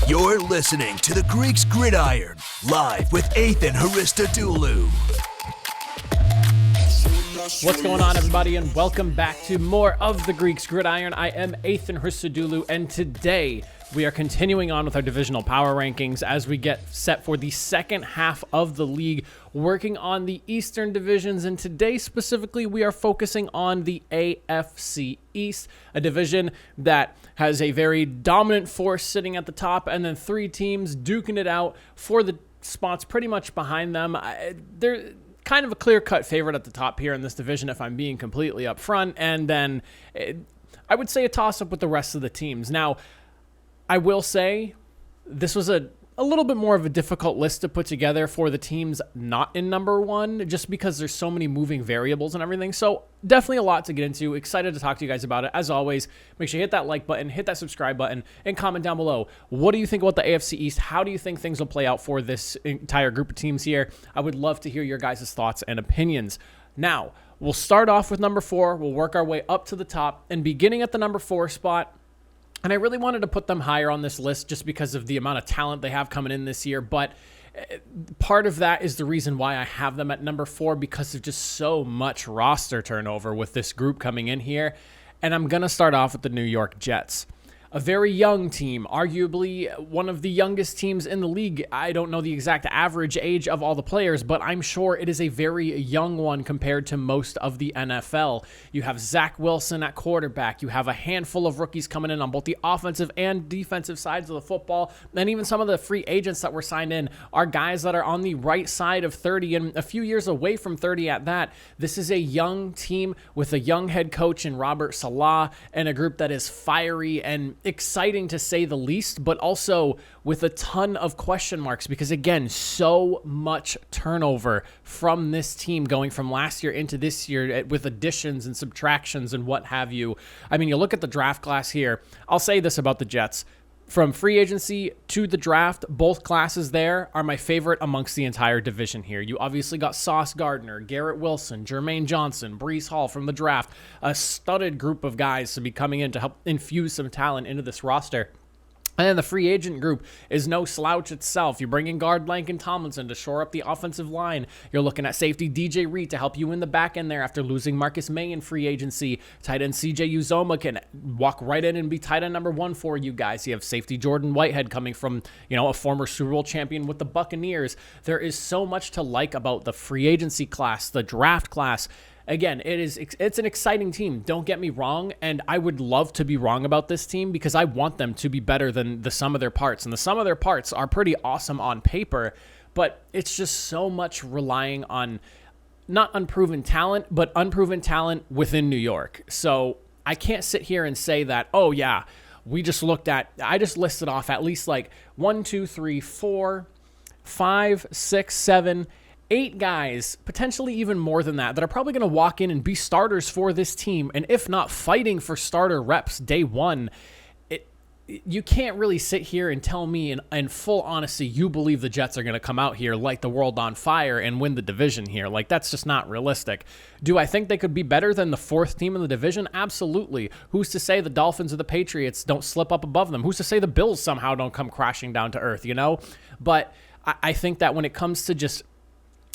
You're listening to the Greeks Gridiron, live with Ethan Haristodoulou. What's going on, everybody, and welcome back to more of the Greeks Gridiron. I am Ethan Haristodoulou, and today we are continuing on with our divisional power rankings as we get set for the second half of the league, working on the Eastern divisions. And today specifically, we are focusing on the AFC East, a division that has a very dominant force sitting at the top, and then three teams duking it out for the spots pretty much behind them. They're kind of a clear-cut favorite at the top here in this division, if I'm being completely upfront, and then I would say a toss-up with the rest of the teams. Now, I will say this was a little bit more of a difficult list to put together for the teams not in number one, just because there's so many moving variables and everything. So definitely a lot to get into. Excited to talk to you guys about it. As always, make sure you hit that like button, hit that subscribe button, and comment down below. What do you think about the AFC East? How do you think things will play out for this entire group of teams here? I would love to hear your guys' thoughts and opinions. Now, we'll start off with number 4. We'll work our way up to the top, and beginning at the number 4 spot, and I really wanted to put them higher on this list just because of the amount of talent they have coming in this year. But part of that is the reason why I have them at number 4, because of just so much roster turnover with this group coming in here. And I'm going to start off with the New York Jets. A very young team, arguably one of the youngest teams in the league. I don't know the exact average age of all the players, but I'm sure it is a very young one compared to most of the NFL. You have Zach Wilson at quarterback. You have a handful of rookies coming in on both the offensive and defensive sides of the football. And even some of the free agents that were signed in are guys that are on the right side of 30 and a few years away from 30 at that. This is a young team with a young head coach in Robert Saleh and a group that is fiery and exciting to say the least, but also with a ton of question marks because, again, so much turnover from this team going from last year into this year with additions and subtractions and what have you. I mean, you look at the draft class here. I'll say this about the Jets. From free agency to the draft, both classes there are my favorite amongst the entire division here. You obviously got Sauce Gardner, Garrett Wilson, Jermaine Johnson, Breece Hall from the draft, a studded group of guys to be coming in to help infuse some talent into this roster. And then the free agent group is no slouch itself. You bring in guard Laken Tomlinson to shore up the offensive line. You're looking at safety DJ Reed to help you in the back end there after losing Marcus May in free agency. Tight end CJ Uzomah can walk right in and be tight end number 1 for you guys. You have safety Jordan Whitehead coming from, a former Super Bowl champion with the Buccaneers. There is so much to like about the free agency class, the draft class. Again, it's an exciting team. Don't get me wrong, and I would love to be wrong about this team because I want them to be better than the sum of their parts. And the sum of their parts are pretty awesome on paper, but it's just so much relying on not unproven talent, but unproven talent within New York. So I can't sit here and say that, oh yeah, I just listed off at least like 1, 2, 3, 4, 5, 6, 7, 8 guys, potentially even more than that are probably going to walk in and be starters for this team. And if not fighting for starter reps day one, you can't really sit here and tell me in full honesty you believe the Jets are going to come out here, light the world on fire, and win the division here. Like, that's just not realistic. Do I think they could be better than the 4th team in the division? Absolutely. Who's to say the Dolphins or the Patriots don't slip up above them? Who's to say the Bills somehow don't come crashing down to earth, But I think that when it comes to just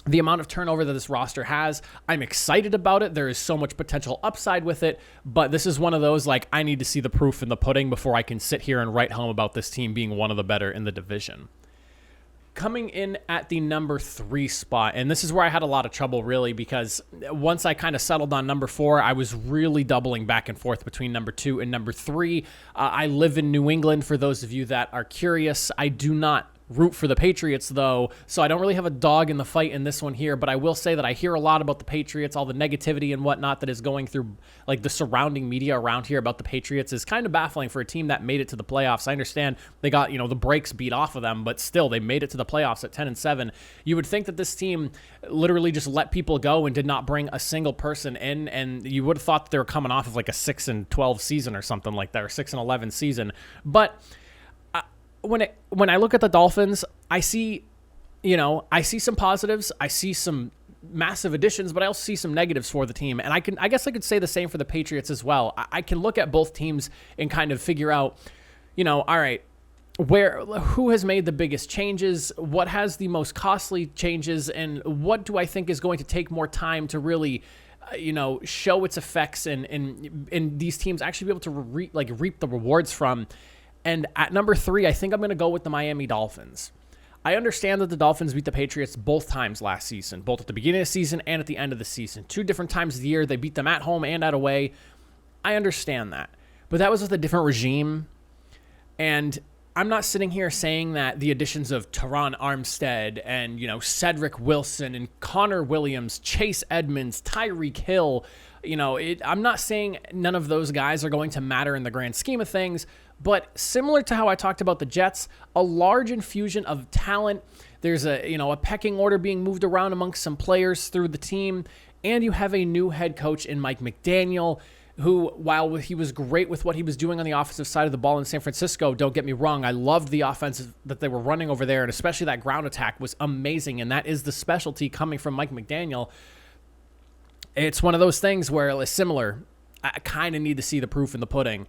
the amount of turnover that this roster has, I'm excited about it. There is so much potential upside with it, but this is one of those, I need to see the proof in the pudding before I can sit here and write home about this team being one of the better in the division. Coming in at the number 3 spot, and this is where I had a lot of trouble, really, because once I kind of settled on number 4, I was really doubling back and forth between number 2 and number 3. I live in New England, for those of you that are curious. I do not root for the Patriots, though, so I don't really have a dog in the fight in this one here, but I will say that I hear a lot about the Patriots, all the negativity and whatnot that is going through, the surrounding media around here about the Patriots is kind of baffling for a team that made it to the playoffs. I understand they got, the brakes beat off of them, but still, they made it to the playoffs at 10-7. You would think that this team literally just let people go and did not bring a single person in, and you would have thought that they were coming off of a 6-12 season or something like that, or 6-11 season, but when I look at the Dolphins, I see some positives. I see some massive additions, but I also see some negatives for the team. And I guess I could say the same for the Patriots as well. I can look at both teams and kind of figure out, all right, who has made the biggest changes, what has the most costly changes, and what do I think is going to take more time to really, show its effects and these teams actually be able to reap the rewards from. And at number 3, I think I'm going to go with the Miami Dolphins. I understand that the Dolphins beat the Patriots both times last season, both at the beginning of the season and at the end of the season. 2 different times of the year, they beat them at home and at away. I understand that. But that was with a different regime. And I'm not sitting here saying that the additions of Teron Armstead and, Cedric Wilson and Connor Williams, Chase Edmonds, Tyreek Hill, I'm not saying none of those guys are going to matter in the grand scheme of things, but similar to how I talked about the Jets, a large infusion of talent. There's a pecking order being moved around amongst some players through the team, and you have a new head coach in Mike McDaniel, who, while he was great with what he was doing on the offensive side of the ball in San Francisco, don't get me wrong, I loved the offense that they were running over there, and especially that ground attack was amazing, and that is the specialty coming from Mike McDaniel. It's one of those things where it's similar. I kind of need to see the proof in the pudding.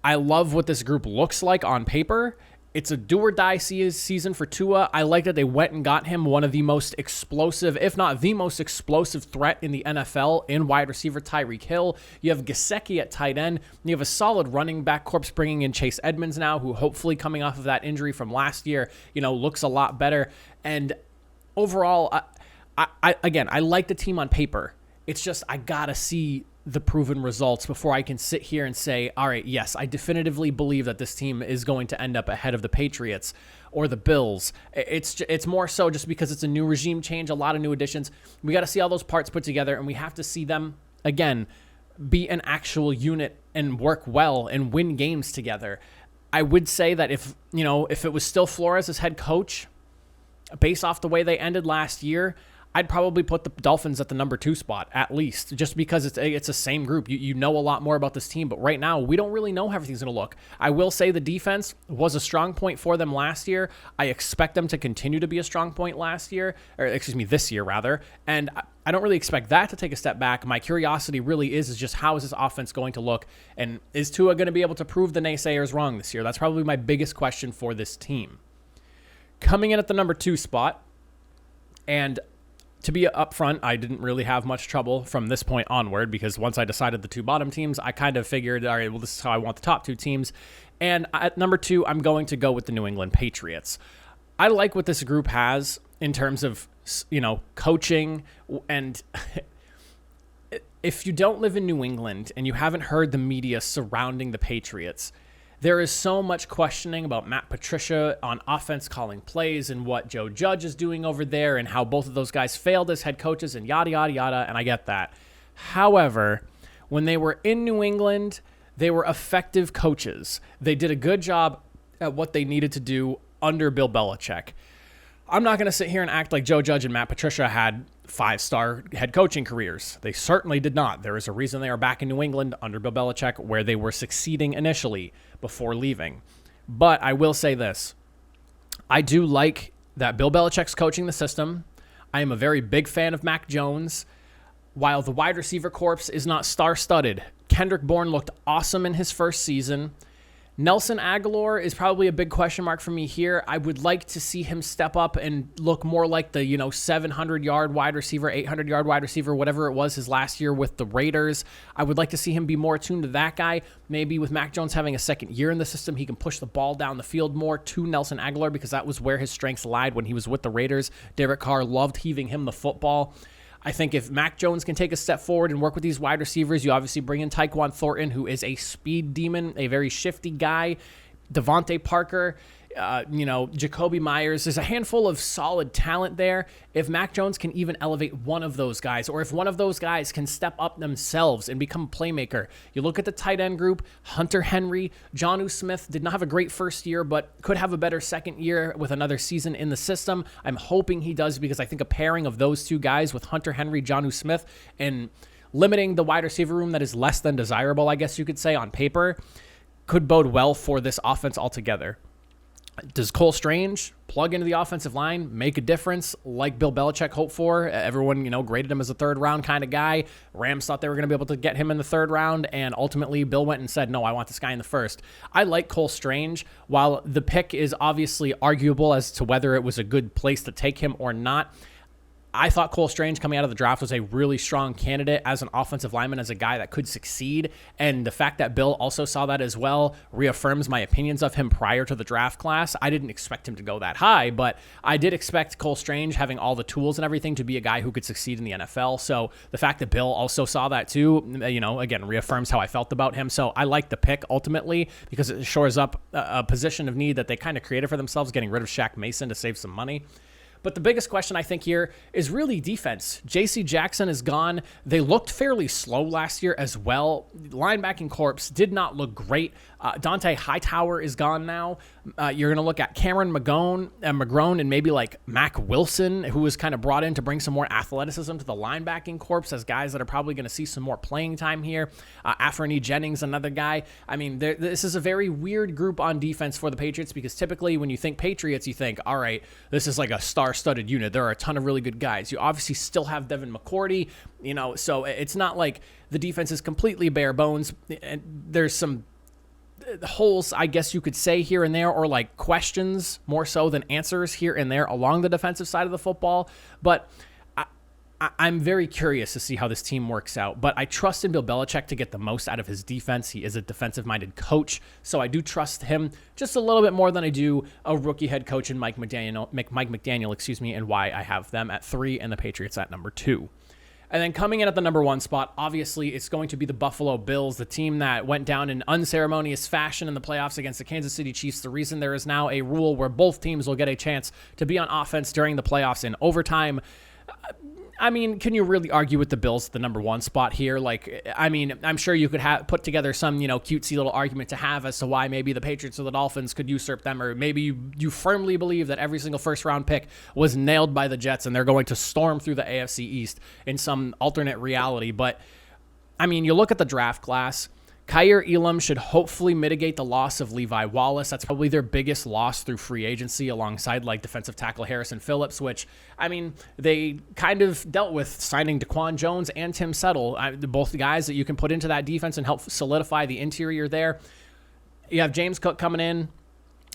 I love what this group looks like on paper. It's a do-or-die season for Tua. I like that they went and got him one of the most explosive, if not the most explosive threat in the NFL in wide receiver Tyreek Hill. You have Gesicki at tight end. You have a solid running back corps bringing in Chase Edmonds now, who hopefully coming off of that injury from last year, looks a lot better. And overall, I like the team on paper. It's just I got to see the proven results before I can sit here and say, all right, yes, I definitively believe that this team is going to end up ahead of the Patriots or the Bills. It's more so just because it's a new regime change, a lot of new additions. We got to see all those parts put together, and we have to see them, again, be an actual unit and work well and win games together. I would say that if it was still Flores as head coach, based off the way they ended last year, I'd probably put the Dolphins at the number 2 spot, at least, just because it's the same group. You know a lot more about this team, but right now, we don't really know how everything's going to look. I will say the defense was a strong point for them last year. I expect them to continue to be a strong point this year, rather, and I don't really expect that to take a step back. My curiosity really is just how is this offense going to look, and is Tua going to be able to prove the naysayers wrong this year? That's probably my biggest question for this team. Coming in at the number 2 spot, and to be upfront, I didn't really have much trouble from this point onward because once I decided the 2 bottom teams, I kind of figured, all right, well, this is how I want the top 2 teams. And at number 2, I'm going to go with the New England Patriots. I like what this group has in terms of, coaching. And if you don't live in New England and you haven't heard the media surrounding the Patriots, there is so much questioning about Matt Patricia on offense calling plays and what Joe Judge is doing over there and how both of those guys failed as head coaches and yada, yada, yada, and I get that. However, when they were in New England, they were effective coaches. They did a good job at what they needed to do under Bill Belichick. I'm not going to sit here and act like Joe Judge and Matt Patricia had 5-star head coaching careers. They certainly did not. There is a reason they are back in New England under Bill Belichick, where they were succeeding initially before leaving. But I will say this. I do like that Bill Belichick's coaching the system. I am a very big fan of Mac Jones. While the wide receiver corps is not star-studded, Kendrick Bourne looked awesome in his first season. Nelson Aguilar is probably a big question mark for me here. I would like to see him step up and look more like the 700-yard wide receiver, 800-yard wide receiver, whatever it was his last year with the Raiders. I would like to see him be more attuned to that guy. Maybe with Mac Jones having a second year in the system, he can push the ball down the field more to Nelson Aguilar because that was where his strengths lied when he was with the Raiders. Derek Carr loved heaving him the football. I think if Mac Jones can take a step forward and work with these wide receivers, you obviously bring in Tyquan Thornton, who is a speed demon, a very shifty guy. Devontae Parker, Jacoby Myers. There's a handful of solid talent there. If Mac Jones can even elevate one of those guys, or if one of those guys can step up themselves and become a playmaker. You look at the tight end group, Hunter Henry, Jonnu Smith did not have a great first year, but could have a better second year with another season in the system. I'm hoping he does because I think a pairing of those 2 guys with Hunter Henry, Jonnu Smith, and limiting the wide receiver room that is less than desirable, I guess you could say, on paper, could bode well for this offense altogether. Does Cole Strange plug into the offensive line, make a difference like Bill Belichick hoped for? Everyone, graded him as a third round kind of guy. Rams thought they were going to be able to get him in the third round, and ultimately Bill went and said, no, I want this guy in the first. I like Cole Strange. While the pick is obviously arguable as to whether it was a good place to take him or not, I thought Cole Strange coming out of the draft was a really strong candidate as an offensive lineman, as a guy that could succeed. And the fact that Bill also saw that as well reaffirms my opinions of him prior to the draft class. I didn't expect him to go that high, but I did expect Cole Strange, having all the tools and everything, to be a guy who could succeed in the NFL. So the fact that Bill also saw that too, again, reaffirms how I felt about him. So I like the pick ultimately because it shores up a position of need that they kind of created for themselves, getting rid of Shaq Mason to save some money. But the biggest question I think here is really defense. J.C. Jackson is gone. They looked fairly slow last year as well. Linebacking corps did not look great. Dante Hightower is gone now. You're going to look at Cameron McGrone and maybe like Mac Wilson, who was kind of brought in to bring some more athleticism to the linebacking corps as guys that are probably going to see some more playing time here. Afrani Jennings, another guy. I mean, this is a very weird group on defense for the Patriots because typically when you think Patriots, you think, all right, this is like a star-studded unit. There are a ton of really good guys. You obviously still have Devin McCourty, so it's not like the defense is completely bare bones. And there's some holes, I guess you could say, here and there, or like questions more so than answers here and there along the defensive side of the football. But I'm very curious to see how this team works out. But I trust in Bill Belichick to get the most out of his defense. He is a defensive-minded coach, so I do trust him just a little bit more than I do a rookie head coach in Mike McDaniel, and why I have them at 3 and the Patriots at number 2. And then coming in at the number 1 spot, obviously it's going to be the Buffalo Bills, the team that went down in unceremonious fashion in the playoffs against the Kansas City Chiefs. The reason there is now a rule where both teams will get a chance to be on offense during the playoffs in overtime. I mean, can you really argue with the Bills at the number 1 spot here? I'm sure you could put together some, cutesy little argument to have as to why maybe the Patriots or the Dolphins could usurp them, or maybe you firmly believe that every single first-round pick was nailed by the Jets and they're going to storm through the AFC East in some alternate reality. But, I mean, you look at the draft class. Kaiir Elam should hopefully mitigate the loss of Levi Wallace. That's probably their biggest loss through free agency, alongside like defensive tackle Harrison Phillips, which, I mean, they kind of dealt with signing Daquan Jones and Tim Settle, both guys that you can put into that defense and help solidify the interior there. You have James Cook coming in.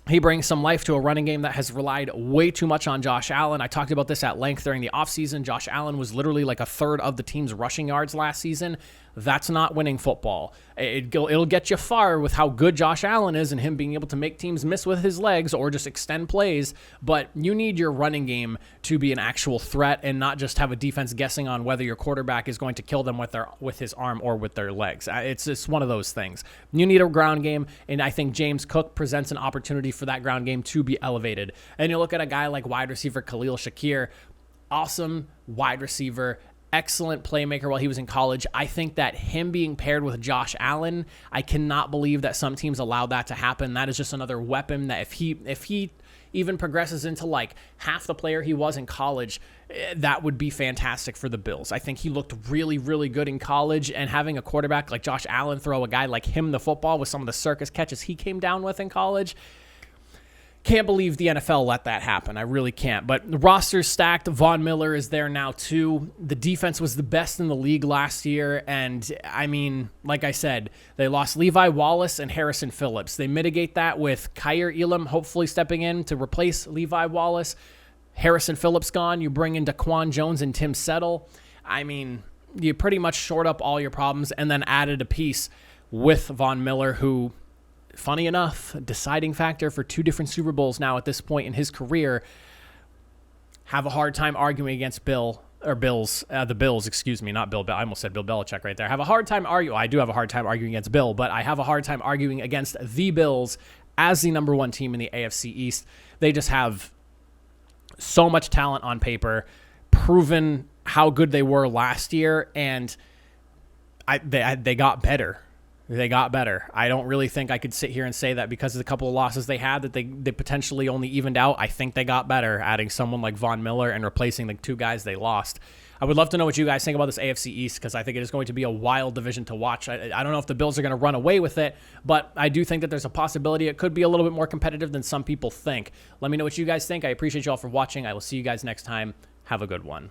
He brings some life to a running game that has relied way too much on Josh Allen. I talked about this at length during the offseason. Josh Allen was literally like a third of the team's rushing yards last season. That's not winning football. It'll get you far with how good Josh Allen is and him being able to make teams miss with his legs or just extend plays, but you need your running game to be an actual threat and not just have a defense guessing on whether your quarterback is going to kill them with his arm or with their legs. It's just one of those things. You need a ground game, and I think James Cook presents an opportunity for that ground game to be elevated. And you look at a guy like wide receiver Khalil Shakir, awesome wide receiver, excellent playmaker while he was in college. I think that him being paired with Josh Allen, I cannot believe that some teams allow that to happen. That is just another weapon that if he even progresses into like half the player he was in college, that would be fantastic for the Bills. I think he looked really, really good in college, and having a quarterback like Josh Allen throw a guy like him the football with some of the circus catches he came down with in college, can't believe the NFL let that happen. I really can't. But the roster's stacked. Von Miller is there now too. The defense was the best in the league last year. And I mean, like I said, they lost Levi Wallace and Harrison Phillips. They mitigate that with Kaiir Elam hopefully stepping in to replace Levi Wallace. Harrison Phillips gone. You bring in Daquan Jones and Tim Settle. I mean, you pretty much short up all your problems and then added a piece with Von Miller, who, funny enough, deciding factor for 2 different Super Bowls now at this point in his career. Have a hard time arguing against the Bills, not Bill. I almost said Bill Belichick right there. I do have a hard time arguing against Bill, but I have a hard time arguing against the Bills as the number 1 team in the AFC East. They just have so much talent on paper, proven how good they were last year, and they got better. They got better. I don't really think I could sit here and say that because of the couple of losses they had that they potentially only evened out. I think they got better, adding someone like Von Miller and replacing the 2 guys they lost. I would love to know what you guys think about this AFC East, because I think it is going to be a wild division to watch. I don't know if the Bills are going to run away with it, but I do think that there's a possibility it could be a little bit more competitive than some people think. Let me know what you guys think. I appreciate you all for watching. I will see you guys next time. Have a good one.